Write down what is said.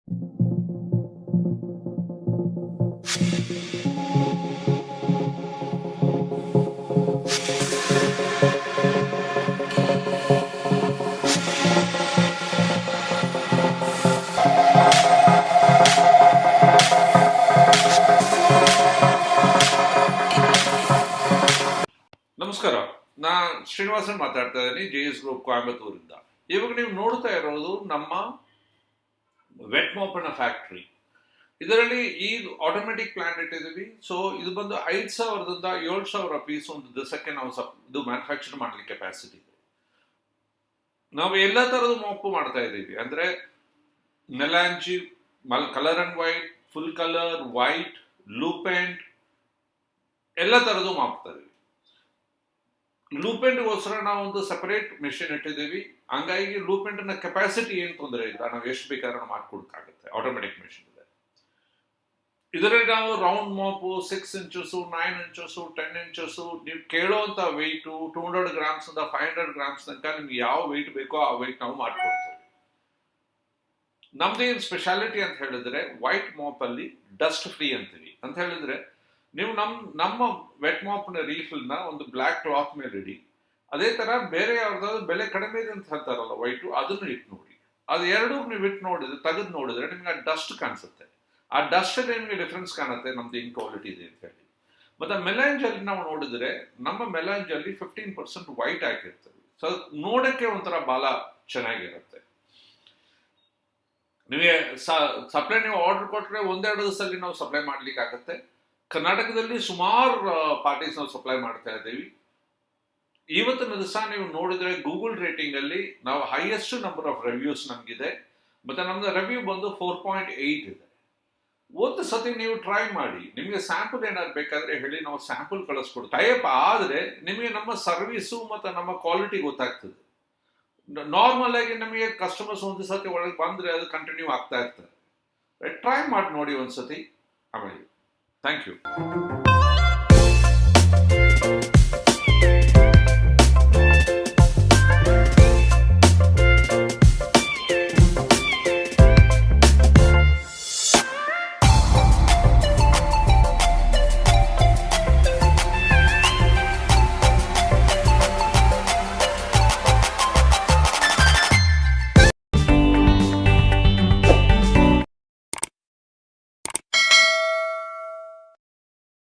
ನಮಸ್ಕಾರ. ನಾನು ಶ್ರೀನಿವಾಸನ್ ಮಾತಾಡ್ತಾ ಇದ್ದೀನಿ, JS ಗ್ರೂಪ್ ಕೊಯಂಬತ್ತೂರಿಂದ. ಇವಾಗ ನೀವು ನೋಡ್ತಾ ಇರೋದು ನಮ್ಮ ವೆಟ್ ಮಾಪನ ಫ್ಯಾಕ್ಟ್ರಿ. ಇದರಲ್ಲಿ ಈ ಆಟೋಮೆಟಿಕ್ ಪ್ಲಾಂಟ್ ಇಟ್ಟಿದ್ದೀವಿ. ಸೊ ಇದು ಬಂದು 5,000ದಿಂದ 7,000 ಪೀಸ್ ಒಂದು ದಿವಸಕ್ಕೆ ನಾವು ಇದು ಮ್ಯಾನುಫ್ಯಾಕ್ಚರ್ ಮಾಡಲಿಕ್ಕೆ ಕೆಪಾಸಿಟಿ ಇದೆ. ನಾವು ಎಲ್ಲ ತರದ ಮಾಪು ಮಾಡ್ತಾ ಇದ್ದೀವಿ. ಅಂದ್ರೆ melange, colour and white, full colour, white, ಲೂಪೆಂಟ್, ಎಲ್ಲ ತರದ್ದು ಮಾಪ್ತಾ ಇದೀವಿ. ಲೂಪೆಂಟ್ಗೋಸ್ಕರ ನಾವು ಒಂದು ಸಪರೇಟ್ ಮೆಷಿನ್ ಇಟ್ಟಿದ್ದೀವಿ. ಹಂಗಾಗಿ ಲೂಪೆಂಟ್ನ ಕೆಪಾಸಿಟಿ ಏನು ತೊಂದರೆ ಇಲ್ಲ, ನಾವು ಎಷ್ಟು ಬೇಕಾದ್ರೂ ಮಾಡ್ಕೊಡಕ್ಕಾಗುತ್ತೆ. ಆಟೋಮೆಟಿಕ್ ಮೆಷಿನ್ ಇದೆ. ಇದರಲ್ಲಿ ನಾವು ರೌಂಡ್ ಮಾಪು 6 ಇಂಚಸ್, 9 ಇಂಚಸ್, 10 ಇಂಚಸ್, ನೀವು ಕೇಳೋಂಥ ವೆಯ್ಟು 200 ಗ್ರಾಮ್ಸ್ ಇಂದ 500 ಗ್ರಾಮ್ಸ್ ತನಕ ನಿಮ್ಗೆ ಯಾವ ವೆಯ್ಟ್ ಬೇಕೋ ಆ ವೆಯ್ಟ್ ನಾವು ಮಾಡ್ಕೊಡ್ತೇವೆ. ನಮ್ದೇನು ಸ್ಪೆಷಾಲಿಟಿ ಅಂತ ಹೇಳಿದ್ರೆ, ವೈಟ್ ಮಾಪ್ ಅಲ್ಲಿ ಡಸ್ಟ್ ಫ್ರೀ ಅಂತೀವಿ. ಅಂತ ಹೇಳಿದ್ರೆ ನೀವು ನಮ್ಮ ವೆಟ್ ಮಾಪ್ನ ರೀಫಿಲ್ನ ಒಂದು ಬ್ಲ್ಯಾಕ್ ಕ್ಲಾತ್ ಮೇಲೆ ಇಡಿ. ಅದೇ ತರ ಬೇರೆ ಯಾವ್ದಾದ್ರು ಬೆಲೆ ಕಡಿಮೆ ಇದೆ ಅಂತ ಹೇಳ್ತಾರಲ್ಲ ವೈಟು, ಅದನ್ನು ಇಟ್ಟು ನೋಡಿ. ಅದು ಎರಡೂ ನೀವು ಇಟ್ಟು ನೋಡಿದ್ರೆ, ತೆಗೆದು ನೋಡಿದ್ರೆ ನಿಮ್ಗೆ ಆ ಡಸ್ಟ್ ಕಾಣಿಸುತ್ತೆ. ಆ ಡಸ್ಟ್ ನಿಮಗೆ ಡಿಫ್ರೆನ್ಸ್ ಕಾಣುತ್ತೆ ನಮ್ದು ಇನ್ ಕ್ವಾಲಿಟಿ ಇದೆ ಅಂತ ಹೇಳಿ. ಮತ್ತೆ ಮೆಲಾಂಜ್ ಅಲ್ಲಿ ನಾವು ನೋಡಿದ್ರೆ, ನಮ್ಮ ಮೆಲಾಂಜ್ ಅಲ್ಲಿ 15% ವೈಟ್ ಹಾಕಿರ್ತದೆ. ಸೊ ನೋಡಕ್ಕೆ ಒಂಥರ ಬಾಲ ಚೆನ್ನಾಗಿರುತ್ತೆ. ನಿಮಗೆ ಸಪ್ಲೈ ನೀವು ಆರ್ಡರ್ ಕೊಟ್ಟರೆ 1-2 ದಿವಸದಲ್ಲಿ ನಾವು ಸಪ್ಲೈ ಮಾಡ್ಲಿಕ್ಕೆ ಆಗುತ್ತೆ. ಕರ್ನಾಟಕದಲ್ಲಿ ಸುಮಾರು ಪಾರ್ಟೀಸ್ ನಾವು ಸಪ್ಲೈ ಮಾಡ್ತಾ ಇದ್ದೀವಿ. ಇವತ್ತಿನ ದಿವಸ ನೀವು ನೋಡಿದ್ರೆ ಗೂಗಲ್ ರೇಟಿಂಗ್ ಅಲ್ಲಿ ನಾವು ಹೈಯೆಸ್ಟ್ ನಂಬರ್ ಆಫ್ ರಿವ್ಯೂಸ್ ನಮಗಿದೆ. ಮತ್ತೆ ನಮ್ದು ರಿವ್ಯೂ ಬಂದು 4.8 ಇದೆ. ಒಂದು ಸತಿ ನೀವು ಟ್ರೈ ಮಾಡಿ. ನಿಮಗೆ ಸ್ಯಾಂಪಲ್ ಏನಾದ್ರು ಬೇಕಾದ್ರೆ ಹೇಳಿ, ನಾವು ಸ್ಯಾಂಪಲ್ ಕಳಿಸ್ಕೊಡ್ತೀವಿ. ಟೈಪ್ ಆದ್ರೆ ನಿಮಗೆ ನಮ್ಮ ಸರ್ವಿಸು ಮತ್ತೆ ನಮ್ಮ ಕ್ವಾಲಿಟಿ ಗೊತ್ತಾಗ್ತದೆ. ನಾರ್ಮಲ್ ಆಗಿ ನಮಗೆ ಕಸ್ಟಮರ್ಸ್ ಒಂದು ಸತಿ ಒಳಗೆ ಬಂದ್ರೆ ಅದು ಕಂಟಿನ್ಯೂ ಆಗ್ತಾ ಇರ್ತಾರೆ. ಟ್ರೈ ಮಾಡಿ ನೋಡಿ ಒಂದ್ಸತಿ. ಆಮೇಲೆ ಥ್ಯಾಂಕ್ ಯು.